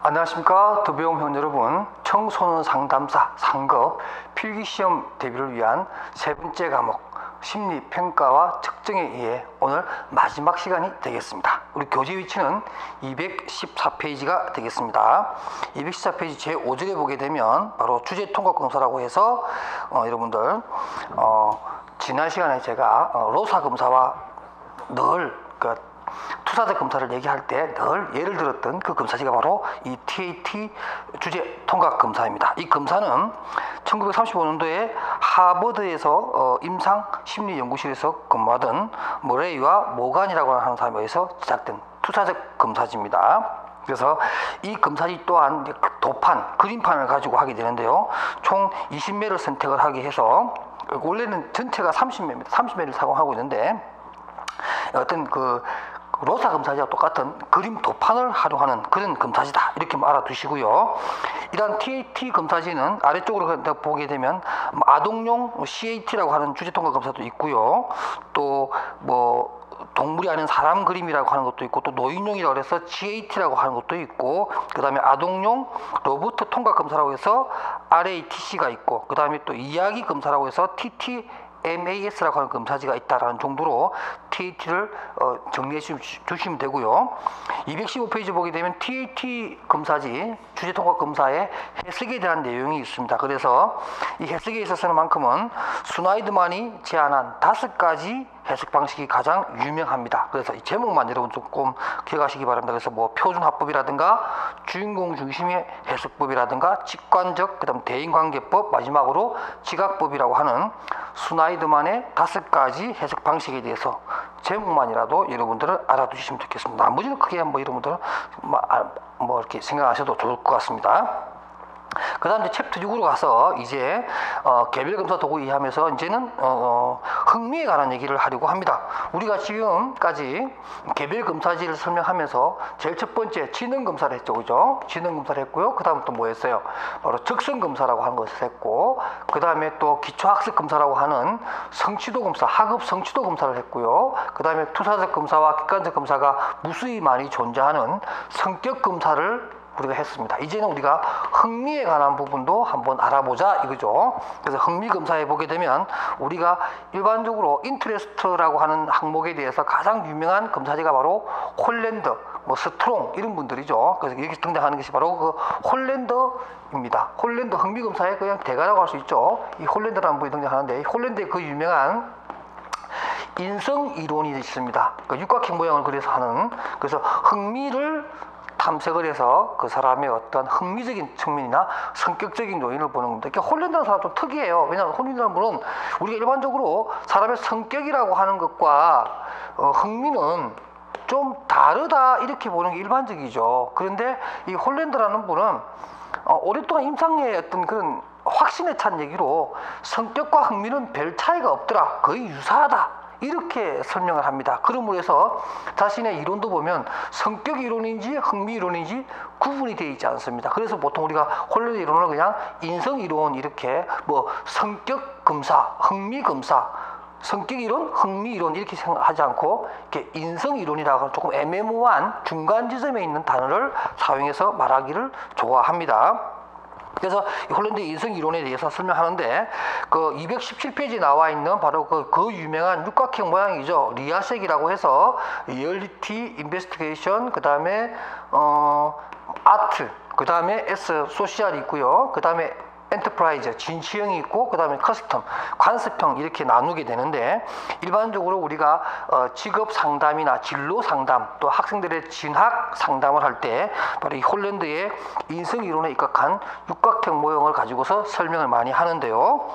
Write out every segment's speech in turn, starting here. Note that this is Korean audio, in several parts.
안녕하십니까 더배움 여러분. 청소년 상담사 상급 필기시험 대비를 위한 세 번째 과목 심리평가와 측정에 의해 오늘 마지막 시간이 되겠습니다. 우리 교재 위치는 214페이지가 되겠습니다. 214페이지 제5절에 보게 되면 바로 주제통합검사라고 해서 여러분들 지난 시간에 제가 로사 검사와 늘 투사적 검사를 얘기할 때 늘 예를 들었던 그 검사지가 바로 이 TAT 주제 통합 검사입니다. 이 검사는 1935년도에 하버드에서 임상 심리 연구실에서 근무하던 머레이와 모간이라고 하는 사람에 의해서 제작된 투사적 검사지입니다. 그래서 이 검사지 또한 도판, 그림판을 가지고 하게 되는데요. 총 20매를 선택을 하게 해서 원래는 전체가 30매입니다. 30매를 사용하고 있는데 어떤 로사 검사지와 똑같은 그림 도판을 활용하는 그런 검사지다, 이렇게 알아두시고요. 이러한 TAT 검사지는 아래쪽으로 보게 되면 아동용 CAT라고 하는 주제통합 검사도 있고요. 또 동물이 아닌 사람 그림이라고 하는 것도 있고, 또 노인용이라고 해서 GAT라고 하는 것도 있고, 그 다음에 아동용 로봇 통합 검사라고 해서 RATC가 있고, 그 다음에 또 이야기 검사라고 해서 TTMAS라고 하는 검사지가 있다라는 정도로 TAT를 정리해 주시면 되고요. 215페이지 보게 되면 TAT 검사지 주제통합 검사의 해석에 대한 내용이 있습니다. 그래서 이 해석에 있어서는 만큼은 스나이드만이 제안한 5가지 해석 방식이 가장 유명합니다. 그래서 이 제목만 여러분 조금 기억하시기 바랍니다. 그래서 표준화법이라든가 주인공 중심의 해석법이라든가 직관적, 그 다음 대인관계법, 마지막으로 지각법이라고 하는 스나이드만의 5가지 해석 방식에 대해서 제목만이라도 여러분들은 알아두시면 좋겠습니다. 나머지는 크게 여러분들은 이렇게 생각하셔도 좋을 것 같습니다. 그 다음 챕터 6으로 가서 이제 개별검사 도구 이해하면서 이제는 흥미에 관한 얘기를 하려고 합니다. 우리가 지금까지 개별검사지를 설명하면서 제일 첫 번째 지능검사를 했죠, 그죠? 지능검사를 했고요. 그 다음 또 뭐 했어요? 바로 적성검사라고 하는 것을 했고, 그 다음에 또 기초학습검사라고 하는 성취도검사, 학업 성취도검사를 했고요. 그 다음에 투사적 검사와 객관적 검사가 무수히 많이 존재하는 성격검사를 우리가 했습니다. 이제는 우리가 흥미에 관한 부분도 한번 알아보자 이거죠. 그래서 흥미 검사에 보게 되면 우리가 일반적으로 인트레스트라고 하는 항목에 대해서 가장 유명한 검사지가 바로 홀랜더, 스트롱 이런 분들이죠. 그래서 여기 등장하는 것이 바로 그 홀랜더입니다. 홀랜더 흥미 검사의 그냥 대가라고 할 수 있죠. 이 홀랜더라는 분이 등장하는데, 이 홀랜더의 그 유명한 인성 이론이 있습니다. 육각형 모양을 그려서 하는, 그래서 흥미를 탐색을 해서 그 사람의 어떤 흥미적인 측면이나 성격적인 요인을 보는 겁니다. 그러니까 홀랜드라는 사람 좀 특이해요. 왜냐하면 홀랜드라는 분은 우리가 일반적으로 사람의 성격이라고 하는 것과 흥미는 좀 다르다 이렇게 보는 게 일반적이죠. 그런데 이 홀랜드라는 분은 오랫동안 임상의 어떤 그런 확신에 찬 얘기로 성격과 흥미는 별 차이가 없더라, 거의 유사하다, 이렇게 설명을 합니다. 그러므로 해서 자신의 이론도 보면 성격 이론인지 흥미 이론인지 구분이 되어 있지 않습니다. 그래서 보통 우리가 홀랜더 이론을 그냥 인성 이론 이렇게 성격 검사, 흥미 검사, 성격 이론, 흥미 이론 이렇게 생각하지 않고 이렇게 인성 이론이라고 조금 애매모호한 중간 지점에 있는 단어를 사용해서 말하기를 좋아합니다. 그래서 홀랜드 인성 이론에 대해서 설명하는데, 그 217페이지에 나와 있는 바로 그 유명한 육각형 모양이죠. 리아색이라고 해서 리얼리티, 인베스티게이션, 그 다음에 아트, 그 다음에 S 소시알이 있고요. 그 다음에 엔터프라이즈, 진취형이 있고, 그 다음에 커스텀, 관습형 이렇게 나누게 되는데, 일반적으로 우리가 직업 상담이나 진로 상담, 또 학생들의 진학 상담을 할 때 바로 이 홀랜드의 인성 이론에 입각한 육각형 모형을 가지고서 설명을 많이 하는데요.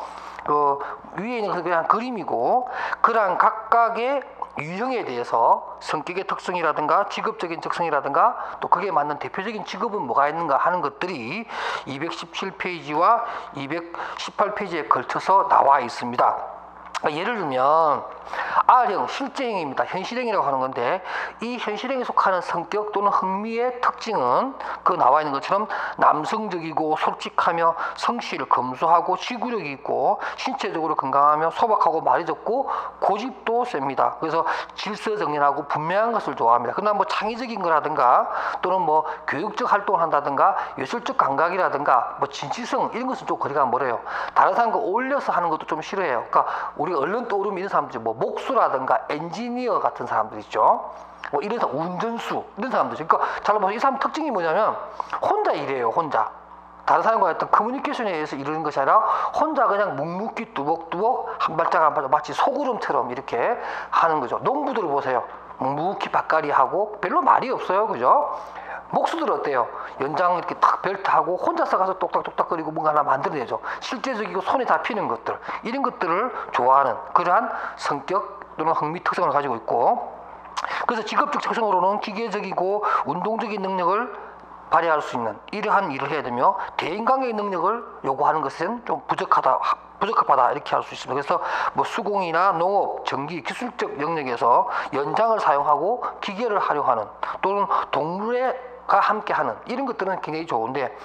위에 있는 것은 그냥 그림이고, 그러한 각각의 유형에 대해서 성격의 특성이라든가 직업적인 특성이라든가 또 그게 맞는 대표적인 직업은 뭐가 있는가 하는 것들이 217페이지와 218페이지에 걸쳐서 나와 있습니다. 예를 들면 R형, 실제형입니다. 현실형이라고 하는 건데 이 현실형에 속하는 성격 또는 흥미의 특징은 그 나와 있는 것처럼 남성적이고 솔직하며 성실, 검소하고 지구력이 있고 신체적으로 건강하며 소박하고 말이 적고 고집도 셉니다. 그래서 질서정연하고 분명한 것을 좋아합니다. 그러나 뭐 창의적인 거라든가 또는 뭐 교육적 활동을 한다든가 예술적 감각이라든가 뭐 진취성 이런 것은 좀 거리가 멀어요. 다른 사람과 어울려서 하는 것도 좀 싫어해요. 그러니까 우리가 얼른 떠오르는 이런 사람들이 뭐 목수라든가 엔지니어 같은 사람들 있죠. 뭐 이런 사람, 운전수 이런 사람들. 그러니까 잘 보면 이 사람 특징이 뭐냐면 혼자 일해요. 혼자. 다른 사람과 어떤 커뮤니케이션에 의해서 이루는 것이 아니라 혼자 그냥 묵묵히 뚜벅뚜벅 한 발짝 한 발짝 마치 소구름처럼 이렇게 하는 거죠. 농부들을 보세요. 묵묵히 밭갈이 하고 별로 말이 없어요. 그죠? 목수들 어때요? 연장 이렇게 탁 벨트하고 혼자서 가서 똑딱똑딱거리고 뭔가 하나 만들어내죠. 실제적이고 손에 잡히는 것들 이런 것들을 좋아하는 그러한 성격 또는 흥미 특성을 가지고 있고 그래서 직업적 특성으로는 기계적이고 운동적인 능력을 발휘할 수 있는 이러한 일을 해야 되며 대인관계의 능력을 요구하는 것은 좀 부적합하다 이렇게 할 수 있습니다. 그래서 뭐 수공이나 농업, 전기, 기술적 영역에서 연장을 사용하고 기계를 활용하는 또는 동물과 함께하는 이런 것들은 굉장히 좋은데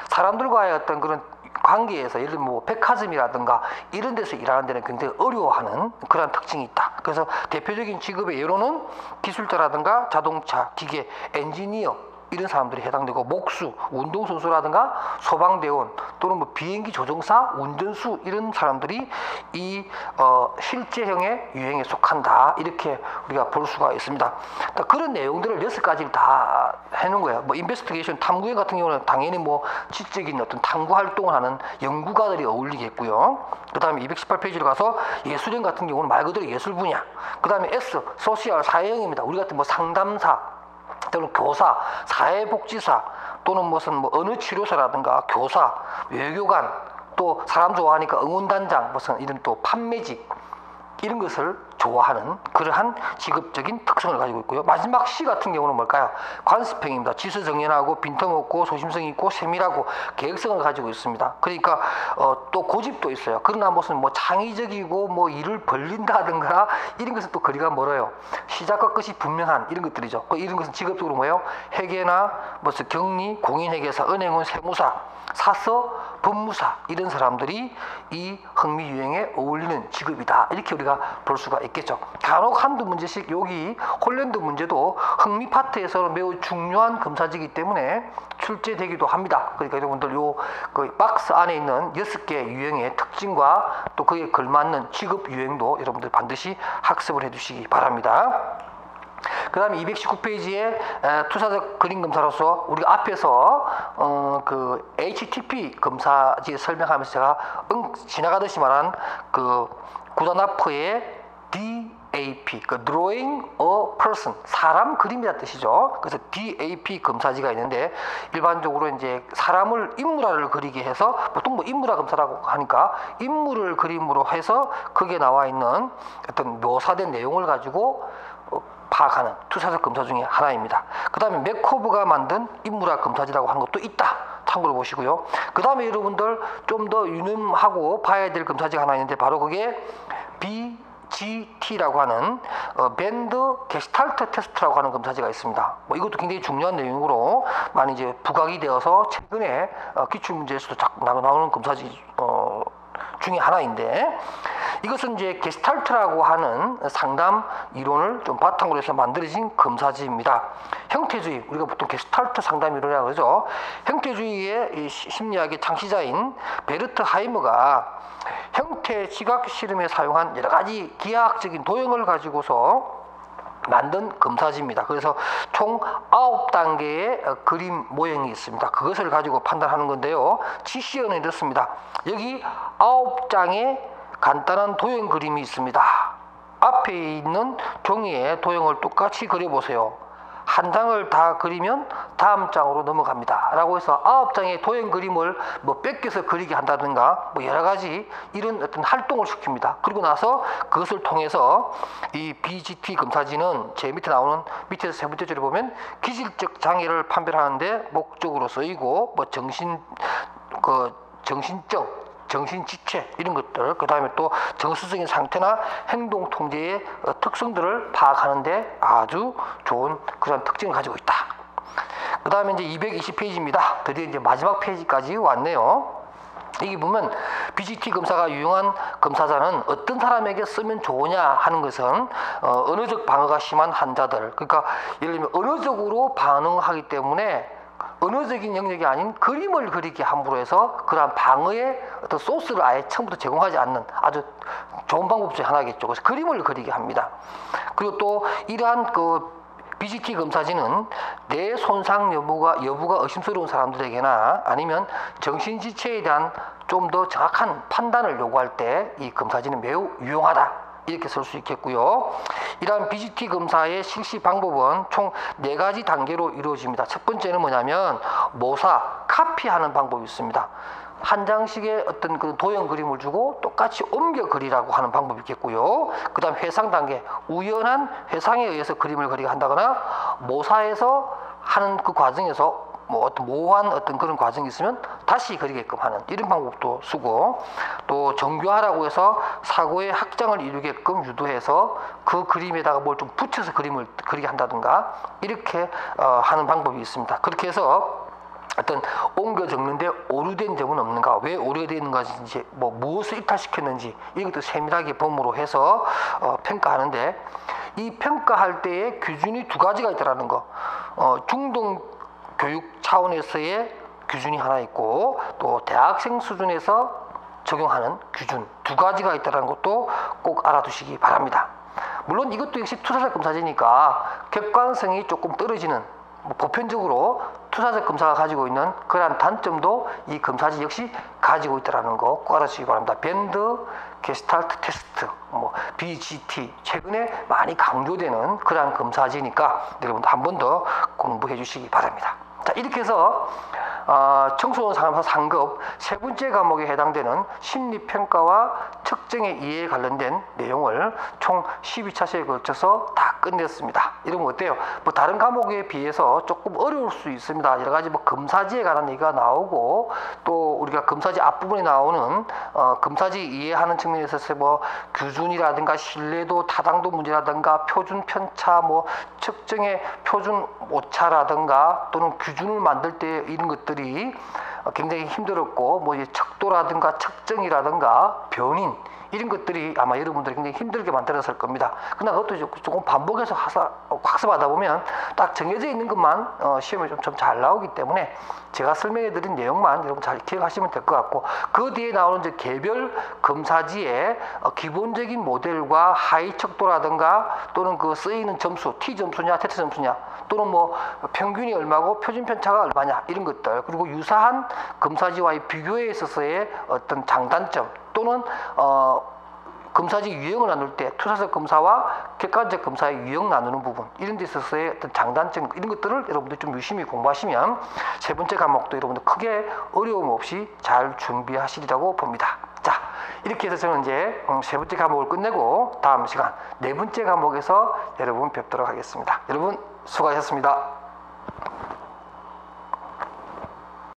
사람들과의 어떤 그런 관계에서 예를 들면 뭐 백화점이라든가 이런 데서 일하는 데는 굉장히 어려워하는 그런 특징이 있다. 그래서 대표적인 직업의 예로는 기술자라든가 자동차, 기계, 엔지니어 이런 사람들이 해당되고 목수, 운동선수라든가 소방대원 또는 뭐 비행기 조종사, 운전수 이런 사람들이 이 실제형의 유형에 속한다 이렇게 우리가 볼 수가 있습니다. 그런 내용들을 6가지를 다 해놓은 거예요. 뭐 인베스티게이션 탐구형 같은 경우는 당연히 뭐 지적인 어떤 탐구 활동을 하는 연구가들이 어울리겠고요. 그 다음에 218페이지로 가서 예술형 같은 경우는 말 그대로 예술 분야. 그 다음에 S, 소시얼 사회형입니다. 우리 같은 뭐 상담사 또는 교사, 사회복지사 또는 무슨 뭐 어느 치료사라든가 교사, 외교관 또 사람 좋아하니까 응원단장 무슨 이런 또 판매직 이런 것을 좋아하는 그러한 직업적인 특성을 가지고 있고요. 마지막 C 같은 경우는 뭘까요? 관습형입니다. 지서정연하고 빈틈없고 소심성이 있고 세밀하고 계획성을 가지고 있습니다. 그러니까 또 고집도 있어요. 그러나 무슨 뭐 창의적이고 뭐 일을 벌린다든가 이런 것은 또 거리가 멀어요. 시작과 끝이 분명한 이런 것들이죠. 이런 것은 직업적으로 뭐예요? 회계나 무슨 격리, 공인회계사, 은행원, 세무사, 사서, 법무사 이런 사람들이 이 흥미 유형에 어울리는 직업이다. 이렇게 우리가 볼 수가 있겠죠. 간혹 한두 문제씩 여기 홀랜드 문제도 흥미 파트에서는 매우 중요한 검사지이기 때문에 출제되기도 합니다. 그러니까 여러분들 요 그 박스 안에 있는 6개 유형의 특징과 또 그에 걸맞는 직업 유형도 여러분들 반드시 학습을 해두시기 바랍니다. 그 다음에 219페이지에 투사적 그림 검사로서 우리가 앞에서 그 HTP 검사지 설명하면서 제가 지나가듯이 말한 그 구단아프의 DAP, 그 Drawing a Person, 사람 그림이라는 뜻이죠. 그래서 DAP 검사지가 있는데 일반적으로 이제 사람을 인물화를 그리게 해서 보통 뭐 인물화 검사라고 하니까 인물을 그림으로 해서 거기에 나와 있는 어떤 묘사된 내용을 가지고 파악하는 투사적 검사 중에 하나입니다. 그 다음에 맥코브가 만든 인물화 검사지라고 하는 것도 있다. 참고로 보시고요. 그 다음에 여러분들 좀 더 유념하고 봐야 될 검사지가 하나 있는데 바로 그게 BGT라고 하는 밴드 게스탈트 테스트라고 하는 검사지가 있습니다. 뭐 이것도 굉장히 중요한 내용으로 많이 이제 부각이 되어서 최근에 기출문제에서도 자꾸 나오는 검사지 중에 하나인데 이것은 이제 게스탈트라고 하는 상담 이론을 좀 바탕으로 해서 만들어진 검사지입니다. 형태주의, 우리가 보통 게스탈트 상담 이론이라고 그러죠. 형태주의의 심리학의 창시자인 베르트 하이머가 형태 지각 실험에 사용한 여러 가지 기하학적인 도형을 가지고서 만든 검사지입니다. 그래서 총 9단계의 그림 모형이 있습니다. 그것을 가지고 판단하는 건데요. 지시어는 이렇습니다. 여기 9장의 간단한 도형 그림이 있습니다. 앞에 있는 종이에 도형을 똑같이 그려보세요. 한 장을 다 그리면 다음 장으로 넘어갑니다. 라고 해서 9장의 도형 그림을 뭐 뺏겨서 그리게 한다든가 뭐 여러 가지 이런 어떤 활동을 시킵니다. 그리고 나서 그것을 통해서 이 BGT 검사지는 제 밑에 나오는 밑에서 세 번째 줄에 보면 기질적 장애를 판별하는데 목적으로 쓰이고 뭐 정신적 정신 지체 이런 것들, 그 다음에 또 정서적인 상태나 행동 통제의 특성들을 파악하는데 아주 좋은 그런 특징을 가지고 있다. 그 다음에 이제 220페이지입니다. 드디어 이제 마지막 페이지까지 왔네요. 여기 보면 BGT 검사가 유용한 검사자는 어떤 사람에게 쓰면 좋으냐 하는 것은 언어적 방어가 심한 환자들, 그러니까 예를 들면 언어적으로 반응하기 때문에 언어적인 영역이 아닌 그림을 그리기 함으로 해서 그러한 방어의 어떤 소스를 아예 처음부터 제공하지 않는 아주 좋은 방법 중에 하나겠죠. 그래서 그림을 그리게 합니다. 그리고 또 이러한 BGT 검사진은 뇌 손상 여부가 의심스러운 사람들에게나 아니면 정신지체에 대한 좀 더 정확한 판단을 요구할 때 이 검사진은 매우 유용하다, 이렇게 쓸 수 있겠고요. 이러한 BGT 검사의 실시 방법은 총 4가지 단계로 이루어집니다. 첫 번째는 뭐냐면 모사, 카피하는 방법이 있습니다. 한 장씩의 어떤 그 도형 그림을 주고 똑같이 옮겨 그리라고 하는 방법이 있겠고요. 그 다음 회상 단계, 우연한 회상에 의해서 그림을 그리게 한다거나 모사에서 하는 그 과정에서 뭐 어떤 모호한 어떤 그런 과정이 있으면 다시 그리게끔 하는 이런 방법도 쓰고, 또 정교하라고 해서 사고의 확장을 이루게끔 유도해서 그 그림에다가 뭘 좀 붙여서 그림을 그리게 한다든가 이렇게 하는 방법이 있습니다. 그렇게 해서 어떤 옮겨 적는데 오류된 점은 없는가, 왜 오류되어 있는가인지, 뭐 무엇을 이탈시켰는지 이것도 세밀하게 범으로 해서 평가하는데, 이 평가할 때의 기준이 2가지가 있다라는 거, 중등 교육 차원에서의 기준이 하나 있고 또 대학생 수준에서 적용하는 기준 2가지가 있다는 것도 꼭 알아두시기 바랍니다. 물론 이것도 역시 투사적 검사지니까 객관성이 조금 떨어지는, 보편적으로 투사적 검사가 가지고 있는 그러한 단점도 이 검사지 역시 가지고 있다는 거 꼭 알아주시기 바랍니다. 밴드 게스탈트 테스트, BGT 최근에 많이 강조되는 그러한 검사지니까 여러분도 한 번 더 공부해 주시기 바랍니다. 자, 이렇게 해서 청소년 상담사 상급 3번째 과목에 해당되는 심리평가와 측정의 이해에 관련된 내용을 총 12차시에 걸쳐서 다 끝냈습니다. 이러면 어때요? 뭐 다른 과목에 비해서 조금 어려울 수 있습니다. 여러 가지 뭐 검사지에 관한 얘기가 나오고, 또 우리가 검사지 앞부분에 나오는 검사지 이해하는 측면에서 뭐 규준이라든가 신뢰도 타당도 문제라든가 표준 편차, 뭐 측정의 표준 오차라든가 또는 규준을 만들 때 이런 것들이 굉장히 힘들었고, 뭐 척도라든가 측정이라든가 변인 이런 것들이 아마 여러분들이 굉장히 힘들게 만들었을 겁니다. 그러나 그것도 조금 반복해서 학습하다 보면 딱 정해져 있는 것만 시험에 좀 잘 나오기 때문에 제가 설명해 드린 내용만 여러분 잘 기억하시면 될 것 같고, 그 뒤에 나오는 이제 개별 검사지의 기본적인 모델과 하위 척도라든가 또는 그 쓰이는 점수, T 점수냐, 테트 점수냐, 또는 뭐 평균이 얼마고 표준 편차가 얼마냐 이런 것들, 그리고 유사한 검사지와의 비교에 있어서의 어떤 장단점, 또는 검사지 유형을 나눌 때 투사적 검사와 객관적 검사의 유형 나누는 부분, 이런 데 있어서의 어떤 장단점, 이런 것들을 여러분들 좀 유심히 공부하시면 3번째 과목도 여러분들 크게 어려움 없이 잘 준비하시리라고 봅니다. 자, 이렇게 해서 저는 이제 3번째 과목을 끝내고 다음 시간 4번째 과목에서 여러분 뵙도록 하겠습니다. 여러분 수고하셨습니다.